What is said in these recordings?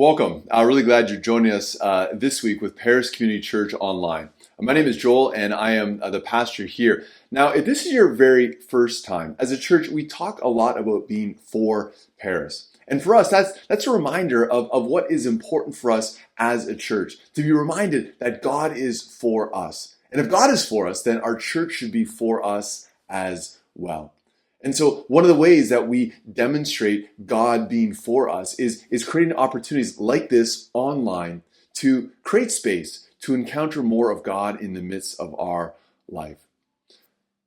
Welcome. I'm really glad you're joining us this week with Paris Community Church Online. My name is Joel, and I am the pastor here. Now, if this is your very first time, as a church, we talk a lot about being for Paris. And for us, that's a reminder of what is important for us as a church, to be reminded that God is for us. And if God is for us, then our church should be for us as well. And so one of the ways that we demonstrate God being for us is creating opportunities like this online to create space to encounter more of God in the midst of our life.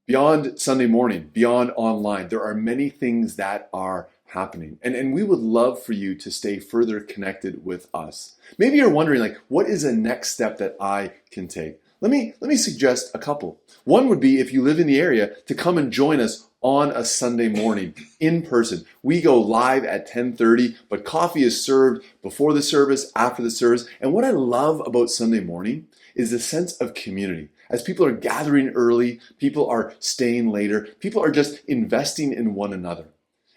Beyond Sunday morning, beyond online, there are many things that are happening. And we would love for you to stay further connected with us. Maybe you're wondering, what is the next step that I can take? Let me suggest a couple. One would be, if you live in the area, to come and join us on a Sunday morning in person. We go live at 10:30, but coffee is served before the service, after the service. And what I love about Sunday morning is the sense of community. As people are gathering early, people are staying later, people are just investing in one another.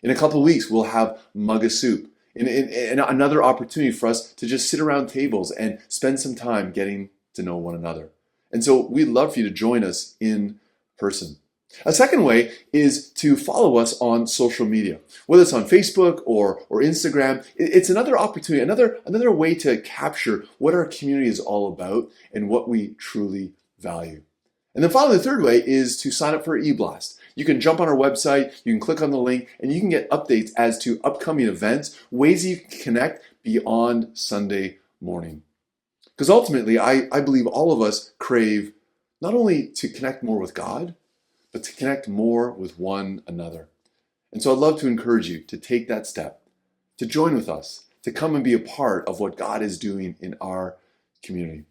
In a couple of weeks, we'll have mug of soup. In another opportunity for us to just sit around tables and spend some time getting to know one another. And so we'd love for you to join us in person. A second way is to follow us on social media, whether it's on Facebook or Instagram. It's another opportunity, another way to capture what our community is all about and what we truly value. And then finally, the third way is to sign up for e-blast. You can jump on our website, you can click on the link, and you can get updates as to upcoming events, ways that you can connect beyond Sunday morning. Because ultimately, I believe all of us crave not only to connect more with God, but to connect more with one another. And so I'd love to encourage you to take that step, to join with us, to come and be a part of what God is doing in our community.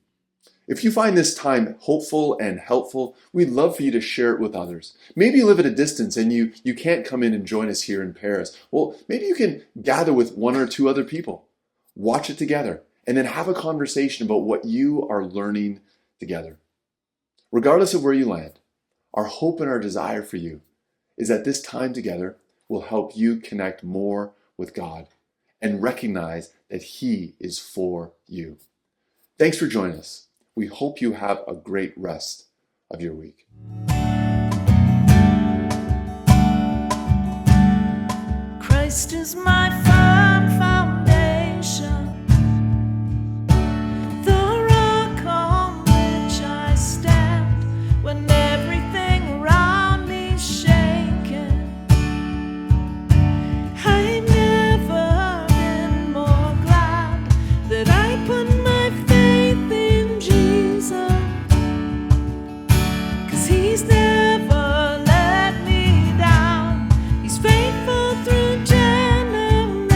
If you find this time hopeful and helpful, we'd love for you to share it with others. Maybe you live at a distance and you can't come in and join us here in Paris. Well, maybe you can gather with one or two other people, watch it together, and then have a conversation about what you are learning together. Regardless of where you land, our hope and our desire for you is that this time together will help you connect more with God and recognize that He is for you. Thanks for joining us. We hope you have a great rest of your week. Christ is my firm foundation, the rock on which I stand when everything around me is shaking. I've never been more glad that I put my faith in Jesus, 'cause He's never let me down. He's faithful through generations.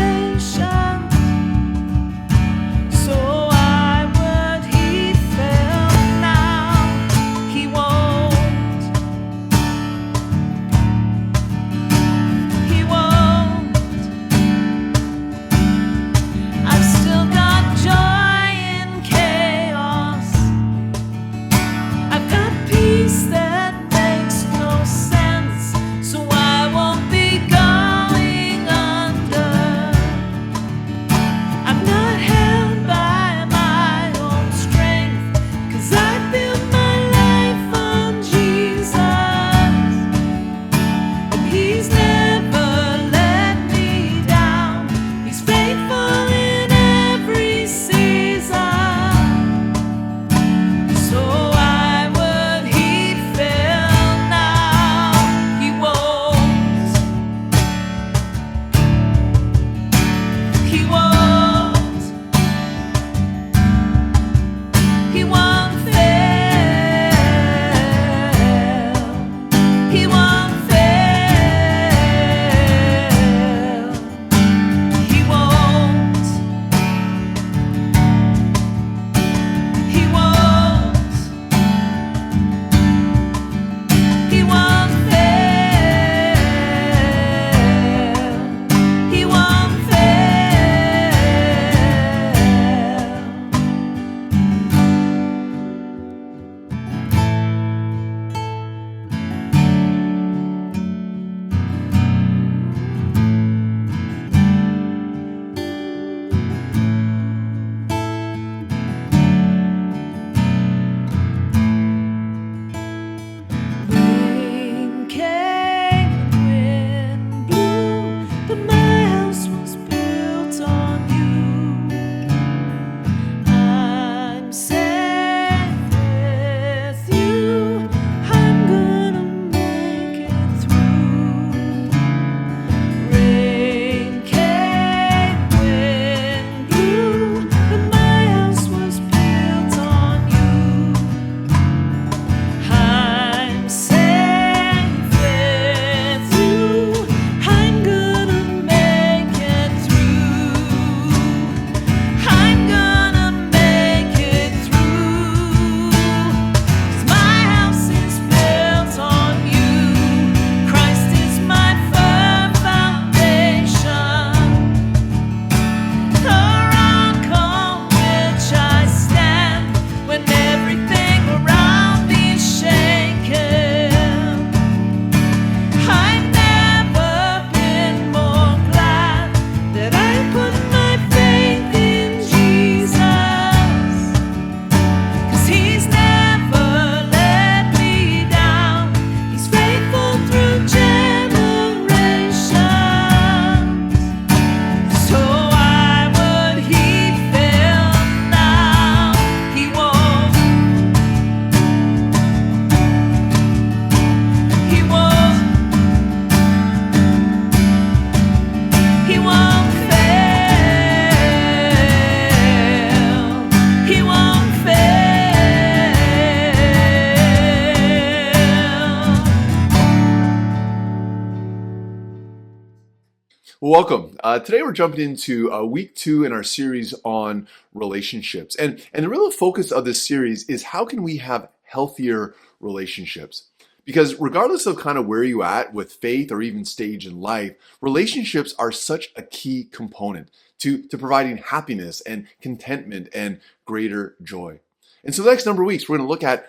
Welcome. Today we're jumping into week 2 in our series on relationships. And the real focus of this series is how can we have healthier relationships? Because regardless of kind of where you're at with faith or even stage in life, relationships are such a key component to providing happiness and contentment and greater joy. And so the next number of weeks, we're going to look at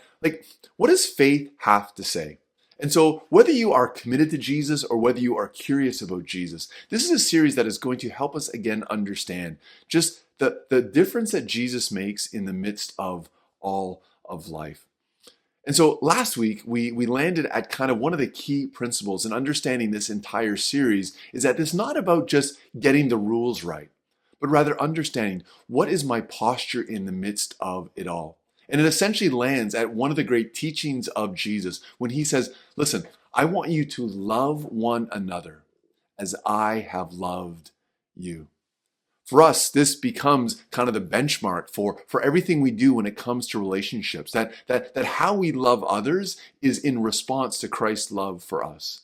what does faith have to say? And so whether you are committed to Jesus or whether you are curious about Jesus, this is a series that is going to help us again understand just the difference that Jesus makes in the midst of all of life. And so last week, we landed at kind of one of the key principles in understanding this entire series is that it's not about just getting the rules right, but rather understanding what is my posture in the midst of it all. And it essentially lands at one of the great teachings of Jesus when he says, listen, I want you to love one another as I have loved you. For us, this becomes kind of the benchmark for everything we do when it comes to relationships, that how we love others is in response to Christ's love for us.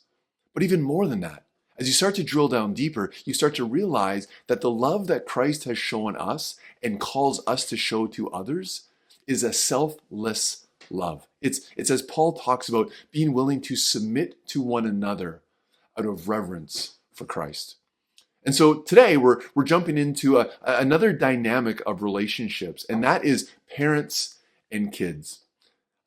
But even more than that, as you start to drill down deeper, you start to realize that the love that Christ has shown us and calls us to show to others is a selfless love. It's as Paul talks about being willing to submit to one another out of reverence for Christ. And so today we're jumping into another dynamic of relationships, and that is parents and kids.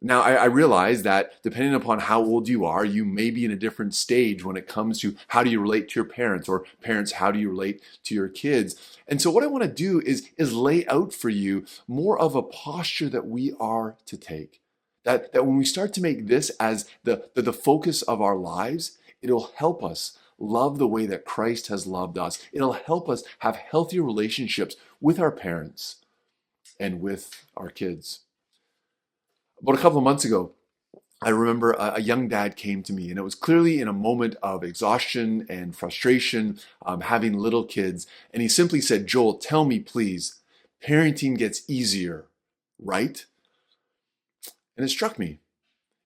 Now, I realize that depending upon how old you are, you may be in a different stage when it comes to how do you relate to your parents, or parents, how do you relate to your kids? And so what I want to do is lay out for you more of a posture that we are to take. That when we start to make this as the focus of our lives, it'll help us love the way that Christ has loved us. It'll help us have healthier relationships with our parents and with our kids. About a couple of months ago, I remember a young dad came to me, and it was clearly in a moment of exhaustion and frustration, having little kids. And he simply said, Joel, tell me, please, parenting gets easier, right? And it struck me.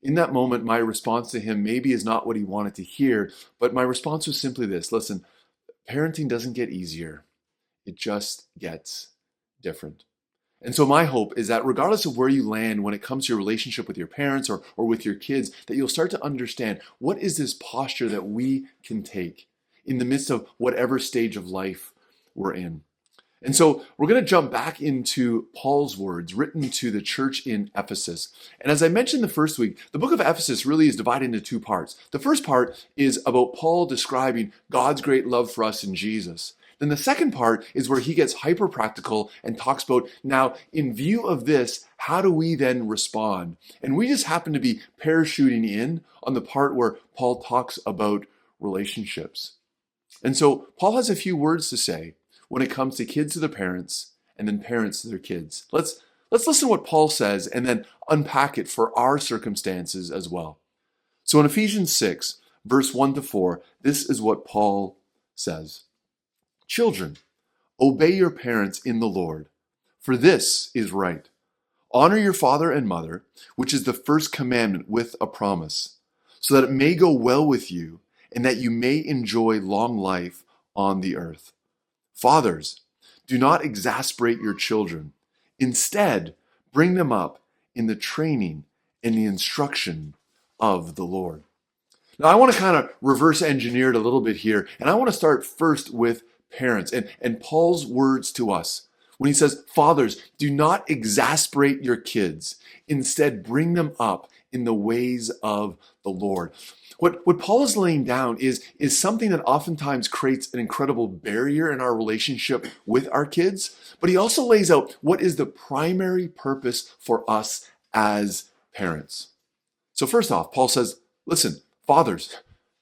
In that moment, my response to him maybe is not what he wanted to hear, but my response was simply this: listen, parenting doesn't get easier. It just gets different. And so my hope is that regardless of where you land when it comes to your relationship with your parents or with your kids, that you'll start to understand what is this posture that we can take in the midst of whatever stage of life we're in. And so we're going to jump back into Paul's words written to the church in Ephesus. And as I mentioned the first week, the book of Ephesus really is divided into 2 parts. The first part is about Paul describing God's great love for us in Jesus. Then the second part is where he gets hyper practical and talks about, now, in view of this, how do we then respond? And we just happen to be parachuting in on the part where Paul talks about relationships. And so Paul has a few words to say when it comes to kids to their parents and then parents to their kids. Let's listen to what Paul says and then unpack it for our circumstances as well. So in Ephesians 6, verse 1-4, this is what Paul says. Children, obey your parents in the Lord, for this is right. Honor your father and mother, which is the first commandment with a promise, so that it may go well with you and that you may enjoy long life on the earth. Fathers, do not exasperate your children. Instead, bring them up in the training and the instruction of the Lord. Now, I want to kind of reverse engineer it a little bit here, and I want to start first with parents and Paul's words to us when he says, fathers, do not exasperate your kids. Instead, bring them up in the ways of the Lord. What Paul is laying down is something that oftentimes creates an incredible barrier in our relationship with our kids, but he also lays out what is the primary purpose for us as parents. So first off, Paul says, listen, fathers,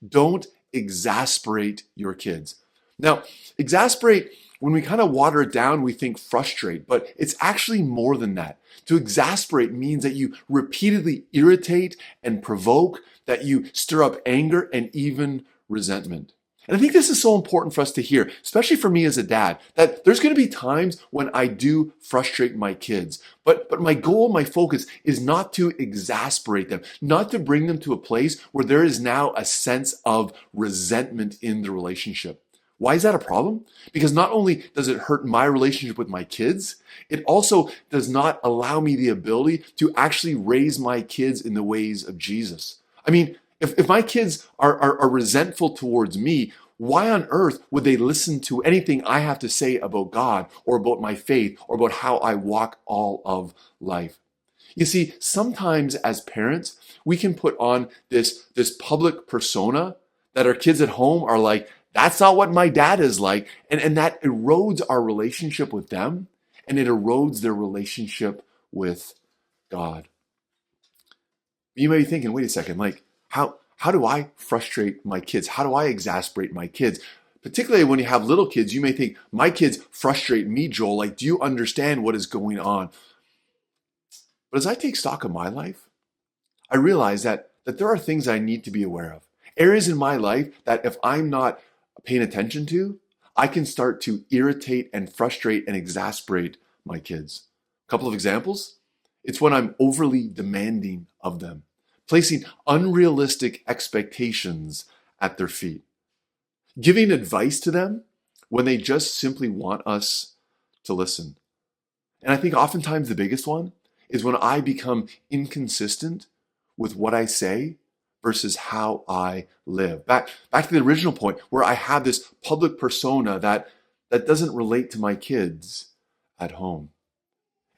don't exasperate your kids. Now, exasperate, when we kind of water it down, we think frustrate, but it's actually more than that. To exasperate means that you repeatedly irritate and provoke, that you stir up anger and even resentment. And I think this is so important for us to hear, especially for me as a dad, that there's going to be times when I do frustrate my kids. But my goal, my focus is not to exasperate them, not to bring them to a place where there is now a sense of resentment in the relationship. Why is that a problem? Because not only does it hurt my relationship with my kids, it also does not allow me the ability to actually raise my kids in the ways of Jesus. I mean, if my kids are resentful towards me, why on earth would they listen to anything I have to say about God or about my faith or about how I walk all of life? You see, sometimes as parents, we can put on this public persona that our kids at home are like, that's not what my dad is like. And that erodes our relationship with them, and it erodes their relationship with God. You may be thinking, wait a second, like, how do I frustrate my kids? How do I exasperate my kids? Particularly when you have little kids, you may think, my kids frustrate me, Joel. Like, do you understand what is going on? But as I take stock of my life, I realize that there are things I need to be aware of. Areas in my life that if I'm not paying attention to, I can start to irritate and frustrate and exasperate my kids. A couple of examples. It's when I'm overly demanding of them, placing unrealistic expectations at their feet, giving advice to them when they just simply want us to listen. And I think oftentimes the biggest one is when I become inconsistent with what I say versus how I live. Back to the original point where I have this public persona that doesn't relate to my kids at home.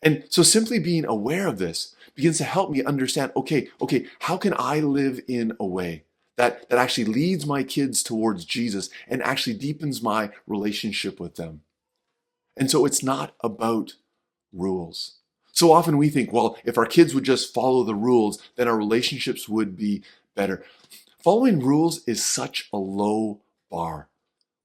And so simply being aware of this begins to help me understand, okay, how can I live in a way that actually leads my kids towards Jesus and actually deepens my relationship with them? And so it's not about rules. So often we think, well, if our kids would just follow the rules, then our relationships would be better. Following rules is such a low bar.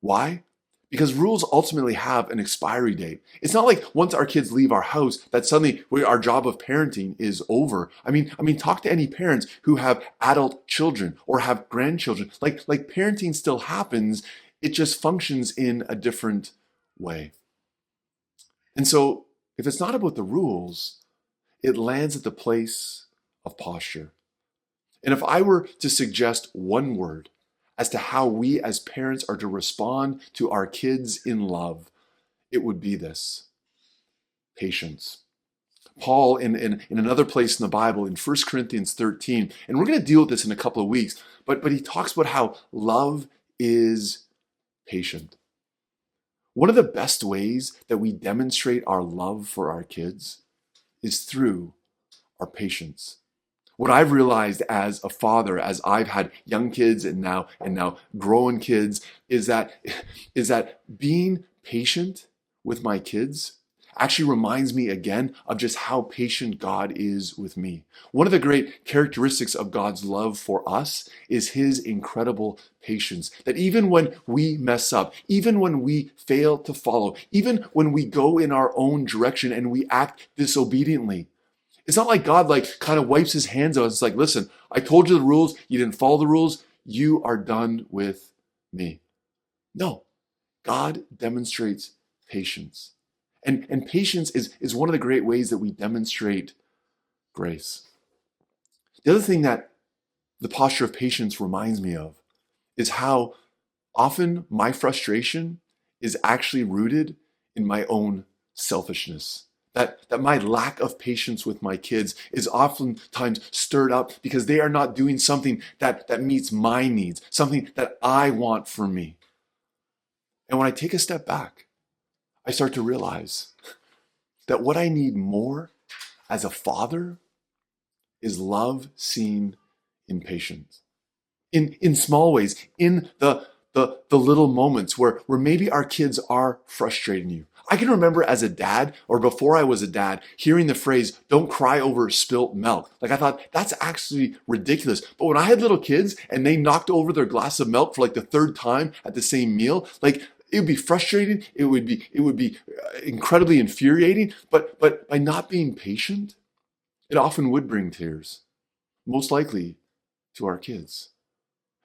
Why? Because rules ultimately have an expiry date. It's not like once our kids leave our house that suddenly our job of parenting is over. I mean, talk to any parents who have adult children or have grandchildren. Like parenting still happens. It just functions in a different way. And so if it's not about the rules, it lands at the place of posture. And if I were to suggest one word as to how we as parents are to respond to our kids in love, it would be this: patience. Paul, in another place in the Bible, in 1 Corinthians 13, and we're going to deal with this in a couple of weeks, but he talks about how love is patient. One of the best ways that we demonstrate our love for our kids is through our patience. What I've realized as a father, as I've had young kids and now grown kids, is that being patient with my kids actually reminds me again of just how patient God is with me. One of the great characteristics of God's love for us is his incredible patience. That even when we mess up, even when we fail to follow, even when we go in our own direction and we act disobediently, it's not like God kind of wipes his hands out. It's like, listen, I told you the rules, you didn't follow the rules, you are done with me. No, God demonstrates patience. And patience is one of the great ways that we demonstrate grace. The other thing that the posture of patience reminds me of is how often my frustration is actually rooted in my own selfishness. That my lack of patience with my kids is oftentimes stirred up because they are not doing something that meets my needs, something that I want for me. And when I take a step back, I start to realize that what I need more as a father is love seen in patience. In small ways, in the little moments where maybe our kids are frustrating you. I can remember as a dad, or before I was a dad, hearing the phrase, "Don't cry over spilt milk." Like I thought, that's actually ridiculous. But when I had little kids and they knocked over their glass of milk for the third time at the same meal, it would be frustrating. It would be incredibly infuriating. But by not being patient, it often would bring tears, most likely to our kids.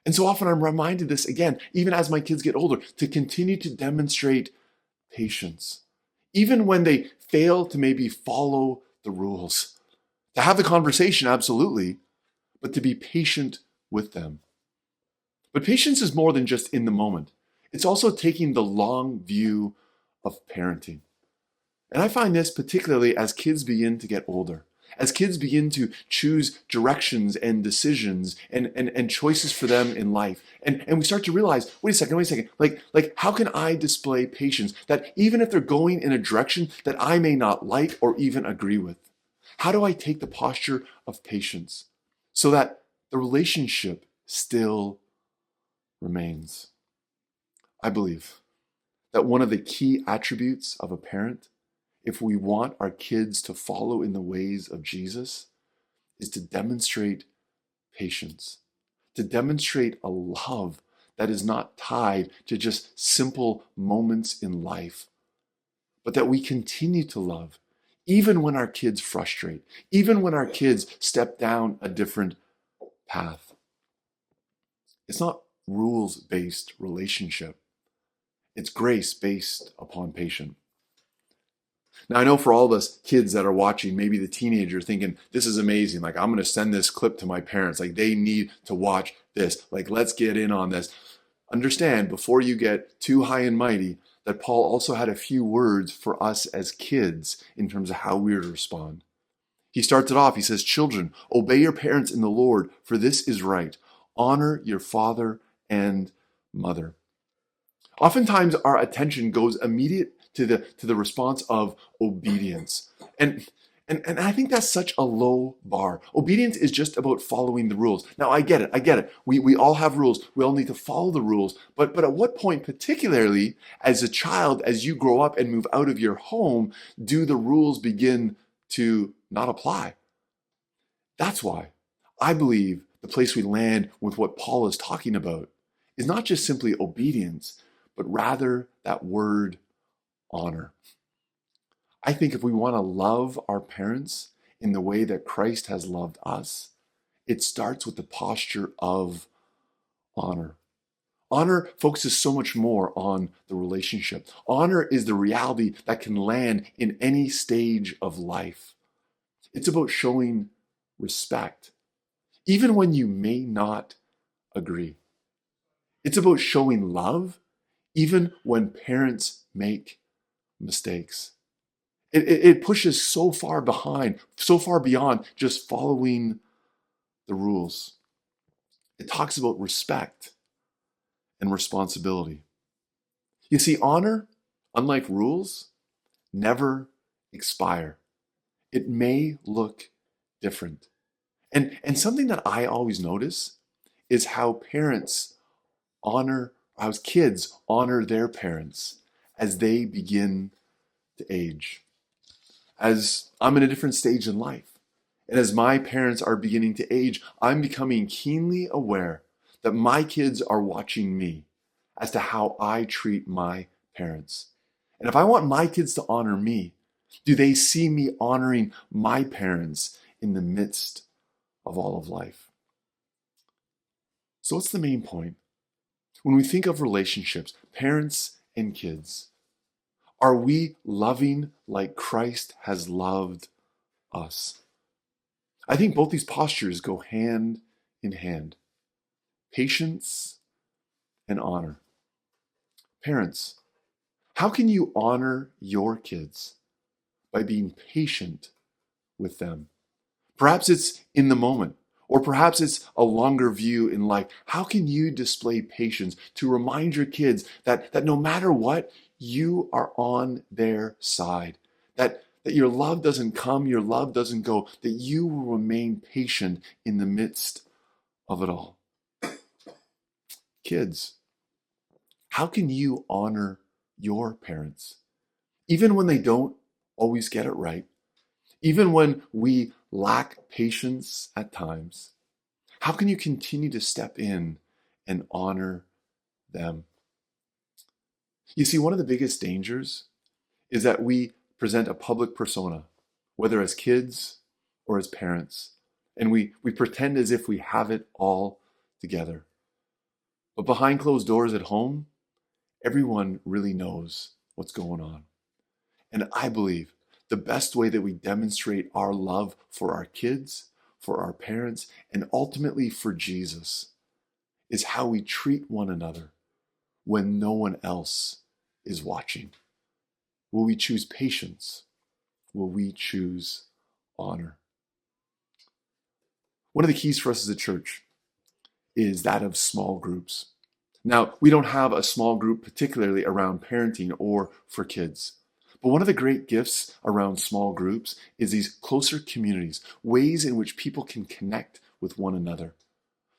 And so often I'm reminded this again, even as my kids get older, to continue to demonstrate patience, even when they fail to maybe follow the rules. To have the conversation, absolutely, but to be patient with them. But patience is more than just in the moment. It's also taking the long view of parenting. And I find this particularly as kids begin to get older, as kids begin to choose directions and decisions and choices for them in life. And we start to realize, wait a second, like how can I display patience that even if they're going in a direction that I may not like or even agree with? How do I take the posture of patience so that the relationship still remains? I believe that one of the key attributes of a parent, if we want our kids to follow in the ways of Jesus, is to demonstrate patience, to demonstrate a love that is not tied to just simple moments in life, but that we continue to love even when our kids frustrate, even when our kids step down a different path. It's not rules-based relationship. It's grace based upon patience. Now, I know for all of us kids that are watching, maybe the teenager thinking, this is amazing. Like, I'm going to send this clip to my parents. Like, they need to watch this. Like, let's get in on this. Understand, before you get too high and mighty, that Paul also had a few words for us as kids in terms of how we are to respond. He starts it off. He says, children, obey your parents in the Lord, for this is right. Honor your father and mother. Oftentimes, our attention goes immediate to the response of obedience. And I think that's such a low bar. Obedience is just about following the rules. Now, I get it. We all have rules. We all need to follow the rules. But at what point, particularly as a child, as you grow up and move out of your home, do the rules begin to not apply? That's why I believe the place we land with what Paul is talking about is not just simply obedience, but rather that word honor. I think if we want to love our parents in the way that Christ has loved us, it starts with the posture of honor. Honor focuses so much more on the relationship. Honor is the reality that can land in any stage of life. It's about showing respect, even when you may not agree. It's about showing love, even when parents make mistakes. It pushes so far beyond just following the rules. It talks about respect and responsibility. You see, honor, unlike rules, never expire. It may look different. And something that I always notice is how kids honor their parents as they begin to age. As I'm in a different stage in life, and as my parents are beginning to age, I'm becoming keenly aware that my kids are watching me as to how I treat my parents. And if I want my kids to honor me, do they see me honoring my parents in the midst of all of life? So what's the main point? When we think of relationships, parents and kids, are we loving like Christ has loved us? I think both these postures go hand in hand. Patience and honor. Parents, how can you honor your kids? By being patient with them. Perhaps it's in the moment, or perhaps it's a longer view in life. How can you display patience to remind your kids that no matter what, you are on their side, that your love doesn't come, your love doesn't go, that you will remain patient in the midst of it all? Kids, how can you honor your parents? Even when they don't always get it right, even when we lack patience at times, how can you continue to step in and honor them? You see, one of the biggest dangers is that we present a public persona, whether as kids or as parents, and we pretend as if we have it all together. But behind closed doors at home, everyone really knows what's going on. And I believe the best way that we demonstrate our love for our kids, for our parents, and ultimately for Jesus is how we treat one another when no one else is watching? Will we choose patience? Will we choose honor? One of the keys for us as a church is that of small groups. Now, we don't have a small group particularly around parenting or for kids. But one of the great gifts around small groups is these closer communities, ways in which people can connect with one another,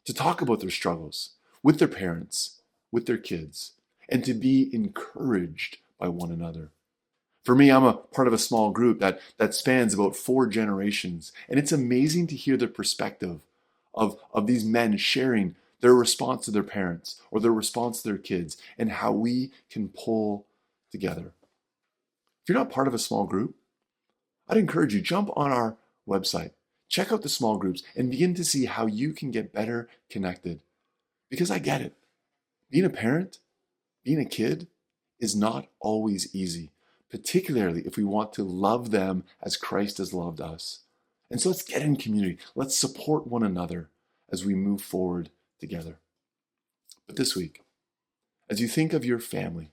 to talk about their struggles with their parents, with their kids, and to be encouraged by one another. For me, I'm a part of a small group that spans about 4 generations, and it's amazing to hear the perspective of these men sharing their response to their parents or their response to their kids and how we can pull together. If you're not part of a small group, I'd encourage you, jump on our website, check out the small groups, and begin to see how you can get better connected. Because I get it. Being a parent, being a kid is not always easy, particularly if we want to love them as Christ has loved us. And so let's get in community. Let's support one another as we move forward together. But this week, as you think of your family,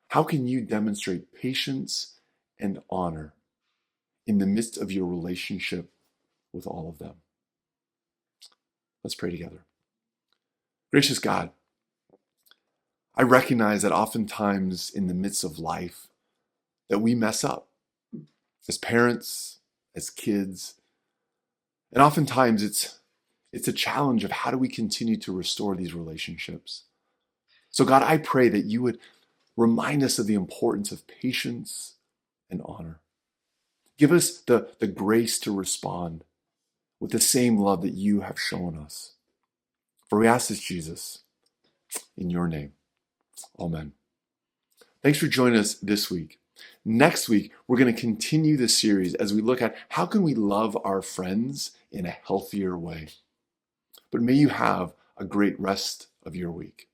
how can you demonstrate patience and honor in the midst of your relationship with all of them? Let's pray together. Gracious God, I recognize that oftentimes in the midst of life that we mess up as parents, as kids, and oftentimes it's a challenge of how do we continue to restore these relationships. So God, I pray that you would remind us of the importance of patience and honor. Give us the grace to respond with the same love that you have shown us. For we ask this, Jesus, in your name. Amen. Thanks for joining us this week. Next week, we're going to continue this series as we look at how can we love our friends in a healthier way. But may you have a great rest of your week.